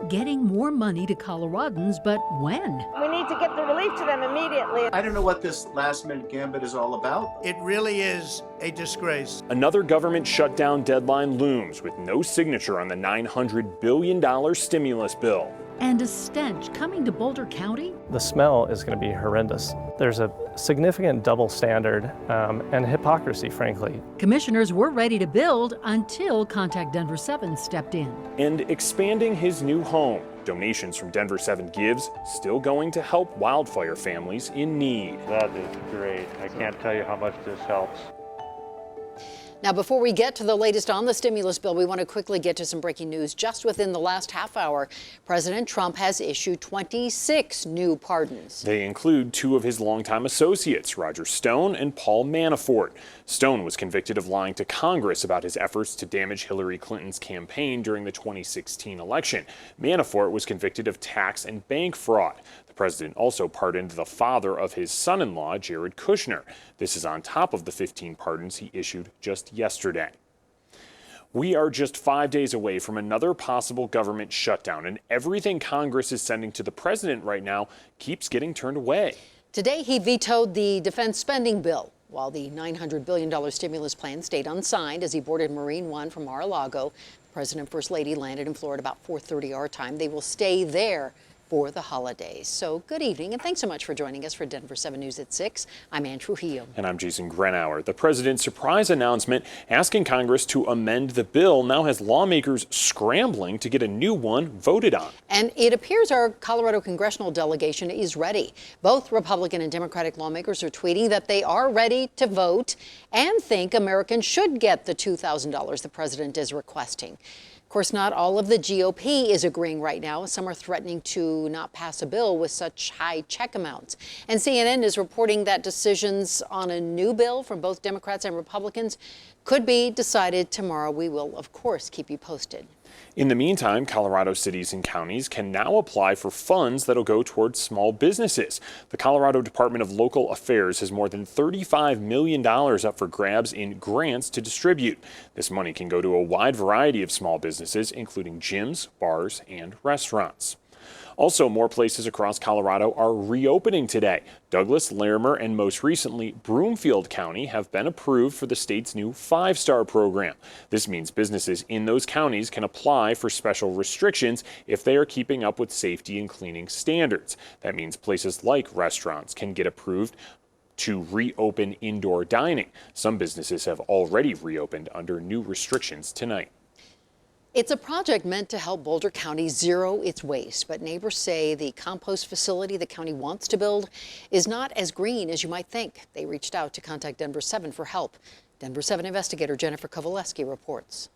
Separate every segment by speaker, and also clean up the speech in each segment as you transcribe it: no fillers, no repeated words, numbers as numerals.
Speaker 1: getting more money to Coloradans, but when?
Speaker 2: We need to get the relief to them immediately.
Speaker 3: I don't know what this last-minute gambit is all about.
Speaker 4: It really is a disgrace.
Speaker 5: Another government shutdown deadline looms with no signature on the $900 billion stimulus bill.
Speaker 1: And a stench coming to Boulder County?
Speaker 6: The smell is going to be horrendous. There's a significant double standard and hypocrisy, frankly.
Speaker 1: Commissioners were ready to build until Contact Denver7 stepped in.
Speaker 5: And expanding his new home. Donations from Denver7 Gives still going to help wildfire families in need.
Speaker 7: That is great. I can't tell you how much this helps.
Speaker 8: Now, before we get to the latest on the stimulus bill, we want to quickly get to some breaking news. Just within the last half hour, President Trump has issued 26 new pardons.
Speaker 5: They include two of his longtime associates, Roger Stone and Paul Manafort. Stone was convicted of lying to Congress about his efforts to damage Hillary Clinton's campaign during the 2016 election. Manafort was convicted of tax and bank fraud. The president also pardoned the father of his son-in-law, Jared Kushner. This is on top of the 15 pardons he issued just yesterday. We are just 5 days away from another possible government shutdown, and everything Congress is sending to the president right now keeps getting turned away.
Speaker 8: Today, he vetoed the defense spending bill, while the $900 billion stimulus plan stayed unsigned as he boarded Marine One from Mar-a-Lago. The president and first lady landed in Florida about 4:30 our time. They will stay there for the holidays. So good evening, and thanks so much for joining us for Denver7 News at 6. I'm Ann Trujillo.
Speaker 5: And I'm Jason Grenauer. The president's surprise announcement asking Congress to amend the bill now has lawmakers scrambling to get a new one voted on.
Speaker 8: And it appears our Colorado congressional delegation is ready. Both Republican and Democratic lawmakers are tweeting that they are ready to vote and think Americans should get the $2,000 the president is requesting. Of course, not all of the GOP is agreeing right now. Some are threatening to not pass a bill with such high check amounts. And CNN is reporting that decisions on a new bill from both Democrats and Republicans could be decided tomorrow. We will, of course, keep you posted.
Speaker 5: In the meantime, Colorado cities and counties can now apply for funds that'll go towards small businesses. The Colorado Department of Local Affairs has more than $35 million up for grabs in grants to distribute. This money can go to a wide variety of small businesses, including gyms, bars, and restaurants. Also, more places across Colorado are reopening today. Douglas, Larimer, and most recently, Broomfield County have been approved for the state's new 5-star program. This means businesses in those counties can apply for special restrictions if they are keeping up with safety and cleaning standards. That means places like restaurants can get approved to reopen indoor dining. Some businesses have already reopened under new restrictions tonight.
Speaker 8: It's a project meant to help Boulder County zero its waste, but neighbors say the compost facility the county wants to build is not as green as you might think. They reached out to Contact Denver7 for help. Denver7 investigator Jennifer Kowaleski reports.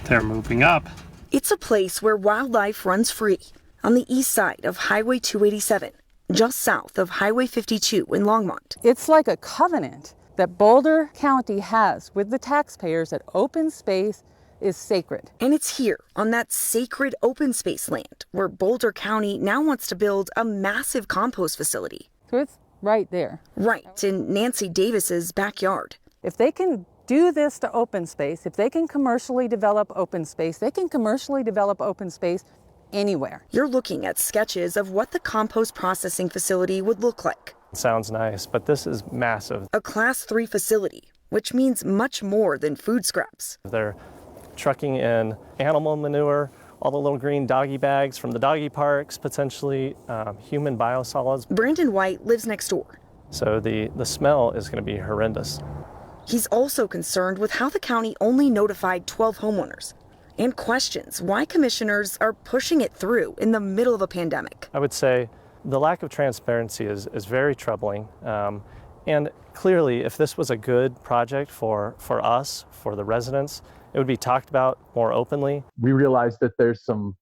Speaker 9: They're moving up.
Speaker 10: It's a place where wildlife runs free on the east side of Highway 287, just south of Highway 52 in Longmont.
Speaker 11: It's like a covenant that Boulder County has with the taxpayers that open space is sacred.
Speaker 10: And it's here on that sacred open space land where Boulder County now wants to build a massive compost facility.
Speaker 11: So it's right there.
Speaker 10: Right in Nancy Davis's backyard.
Speaker 11: If they can do this to open space, if they can commercially develop open space, they can commercially develop open space anywhere.
Speaker 10: You're looking at sketches of what the compost processing facility would look like.
Speaker 6: Sounds nice, but this is massive.
Speaker 10: A Class 3 facility, which means much more than food scraps.
Speaker 6: They're trucking in animal manure, all the little green doggy bags from the doggy parks, potentially human biosolids.
Speaker 10: Brandon White lives next door.
Speaker 6: So the smell is going to be horrendous.
Speaker 10: He's also concerned with how the county only notified 12 homeowners and questions why commissioners are pushing it through in the middle of a pandemic.
Speaker 6: I would say the lack of transparency is very troubling. And clearly, if this was a good project for us, for the residents, it would be talked about more openly.
Speaker 12: We realize that there's some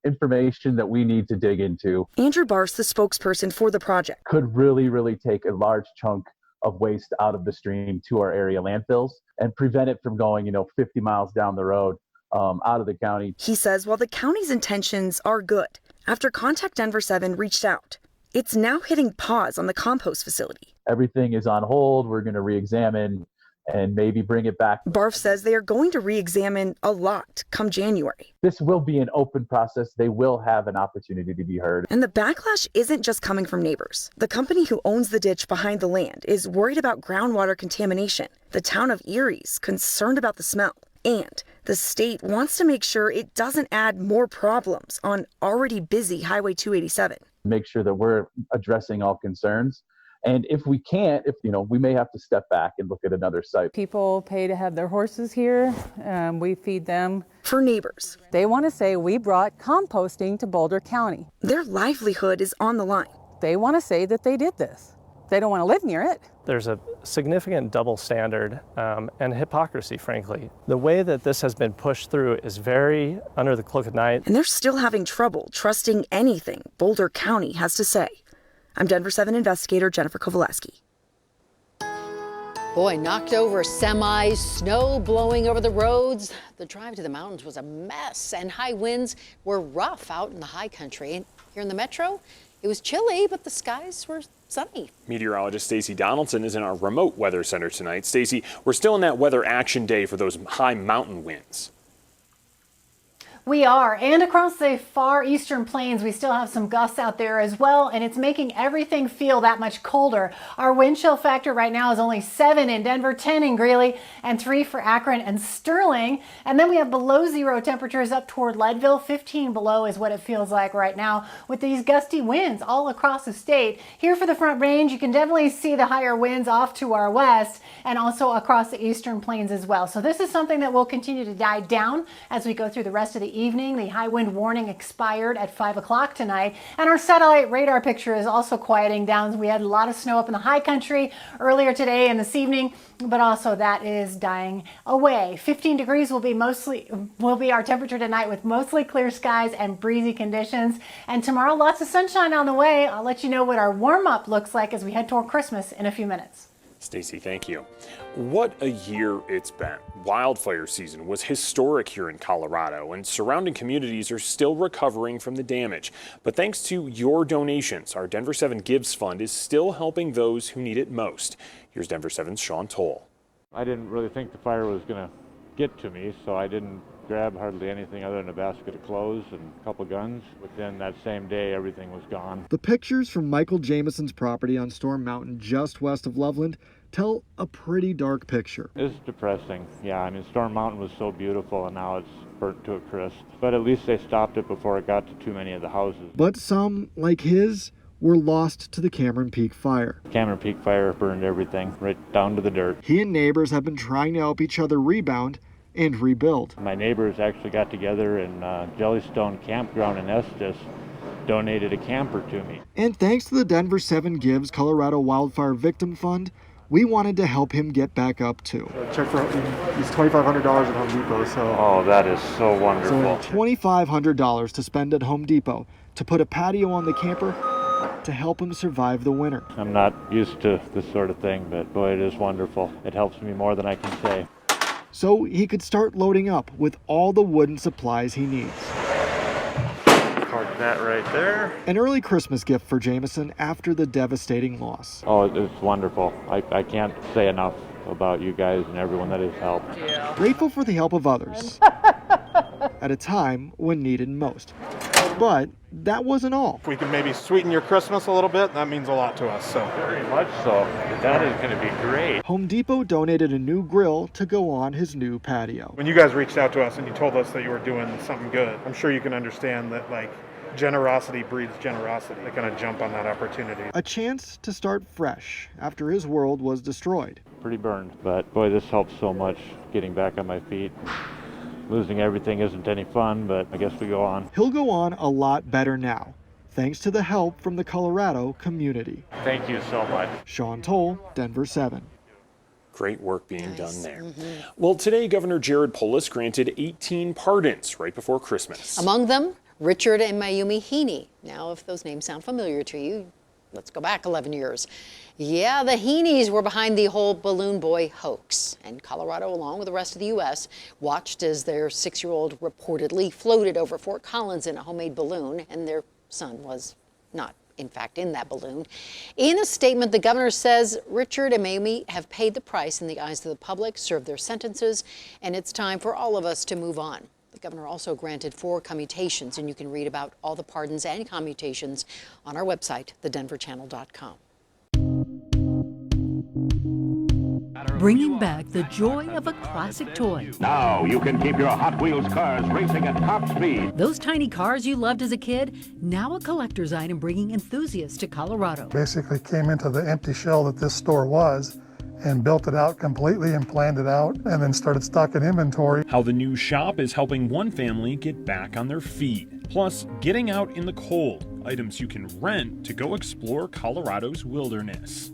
Speaker 12: information that we need to dig into.
Speaker 10: Andrew Barse, the spokesperson for the project,
Speaker 12: could really take a large chunk of waste out of the stream to our area landfills and prevent it from going, 50 miles down the road out of the county.
Speaker 10: He says while the county's intentions are good, after Contact Denver7 reached out, it's now hitting pause on the compost facility.
Speaker 12: Everything is on hold. We're going to re-examine and maybe bring it back.
Speaker 10: Barf says they are going to re-examine a lot come January.
Speaker 12: This will be an open process. They will have an opportunity to be heard.
Speaker 10: And the backlash isn't just coming from neighbors. The company who owns the ditch behind the land is worried about groundwater contamination. The town of Erie's concerned about the smell. And the state wants to make sure it doesn't add more problems on already busy Highway 287.
Speaker 12: Make sure that we're addressing all concerns. And if we can't, we may have to step back and look at another site.
Speaker 11: People pay to have their horses here. We feed them.
Speaker 10: For neighbors,
Speaker 11: They want to say we brought composting to Boulder County.
Speaker 10: their livelihood is on the line.
Speaker 11: They want to say that they did this. They don't want to live near it.
Speaker 6: There's a significant double standard and hypocrisy, frankly. The way that this has been pushed through is very under the cloak of night.
Speaker 10: And they're still having trouble trusting anything Boulder County has to say. I'm Denver7 investigator Jennifer Kowaleski.
Speaker 8: Boy, knocked over semis, snow blowing over the roads. The drive to the mountains was a mess, and high winds were rough out in the high country. And here in the metro, it was chilly, but the skies were sunny.
Speaker 5: Meteorologist Stacey Donaldson is in our remote weather center tonight. Stacey, we're still in that weather action day for those high mountain winds.
Speaker 13: We are, and across the far eastern plains, we still have some gusts out there as well, and it's making everything feel that much colder. Our wind chill factor right now is only 7 in Denver, 10 in Greeley, and 3 for Akron and Sterling. And then we have below zero temperatures up toward Leadville. 15 below is what it feels like right now with these gusty winds all across the state. Here for the Front Range, you can definitely see the higher winds off to our west and also across the eastern plains as well. So this is something that will continue to die down as we go through the rest of the evening. The high wind warning expired at 5 o'clock tonight, and our satellite radar picture is also quieting down. We had a lot of snow up in the high country earlier today and this evening, but also that is dying away. 15 degrees will be our temperature tonight with mostly clear skies and breezy conditions. And tomorrow, lots of sunshine on the way. I'll let you know what our warm-up looks like as we head toward Christmas in a few minutes.
Speaker 5: Stacey, thank you. What a year it's been. Wildfire season was historic here in Colorado, and surrounding communities are still recovering from the damage. But thanks to your donations, our Denver7 Gives Fund is still helping those who need it most. Here's Denver7's Sean Toll.
Speaker 7: I didn't really think the fire was going to get to me, so I didn't grab hardly anything other than a basket of clothes and a couple guns. Within that same day, everything was gone.
Speaker 14: The pictures from Michael Jamison's property on Storm Mountain just west of Loveland tell a pretty dark picture.
Speaker 7: It's depressing. Yeah, I mean, Storm Mountain was so beautiful and now it's burnt to a crisp. But at least they stopped it before it got to too many of the houses.
Speaker 14: But some, like his, were lost to the Cameron Peak fire.
Speaker 7: Cameron Peak fire burned everything right down to the dirt.
Speaker 14: He and neighbors have been trying to help each other rebound and rebuild.
Speaker 7: My neighbors actually got together in Jellystone Campground in Estes, donated a camper to me.
Speaker 14: And thanks to the Denver7 Gives Colorado Wildfire Victim Fund, we wanted to help him get back up too.
Speaker 15: Check for he's $2,500 at Home Depot. So.
Speaker 7: Oh, that is so wonderful.
Speaker 14: So $2,500 to spend at Home Depot to put a patio on the camper to help him survive the winter.
Speaker 7: I'm not used to this sort of thing, but boy, it is wonderful. It helps me more than I can say.
Speaker 14: So he could start loading up with all the wooden supplies he needs.
Speaker 7: Park that right there.
Speaker 14: An early Christmas gift for Jamison after the devastating loss.
Speaker 7: Oh, it's wonderful. I can't say enough about you guys and everyone that has helped.
Speaker 14: Yeah. Grateful for the help of others at a time when needed most. But that wasn't all.
Speaker 15: If we can maybe sweeten your Christmas a little bit, that means a lot to us. So
Speaker 7: very much so. That is going to be great.
Speaker 14: Home Depot donated a new grill to go on his new patio.
Speaker 15: When you guys reached out to us and you told us that you were doing something good, I'm sure you can understand that, like, generosity breeds generosity. They kind of jump on that opportunity.
Speaker 14: A chance to start fresh after his world was destroyed.
Speaker 7: Pretty burned, but boy, this helps so much getting back on my feet. Losing everything isn't any fun, but I guess we go on.
Speaker 14: He'll go on a lot better now, thanks to the help from the Colorado community.
Speaker 7: Thank you so much.
Speaker 14: Sean Toll, Denver7.
Speaker 5: Great work being done there. Well, today, Governor Jared Polis granted 18 pardons right before Christmas.
Speaker 8: Among them, Richard and Mayumi Heaney. Now, if those names sound familiar to you, let's go back 11 years. Yeah, the Heaneys were behind the whole balloon boy hoax. And Colorado, along with the rest of the U.S., watched as their 6-year-old reportedly floated over Fort Collins in a homemade balloon, and their son was not in fact, in that balloon. In a statement, the governor says Richard and Amy have paid the price in the eyes of the public, served their sentences, and it's time for all of us to move on. The governor also granted 4 commutations, and you can read about all the pardons and commutations on our website, thedenverchannel.com.
Speaker 1: Bringing back the joy of a classic toy.
Speaker 16: Now you can keep your Hot Wheels cars racing at top speed.
Speaker 1: Those tiny cars you loved as a kid, now a collector's item bringing enthusiasts to Colorado.
Speaker 17: Basically came into the empty shell that this store was and built it out completely and planned it out and then started stocking inventory.
Speaker 5: How the new shop is helping one family get back on their feet. Plus, getting out in the cold, items you can rent to go explore Colorado's wilderness.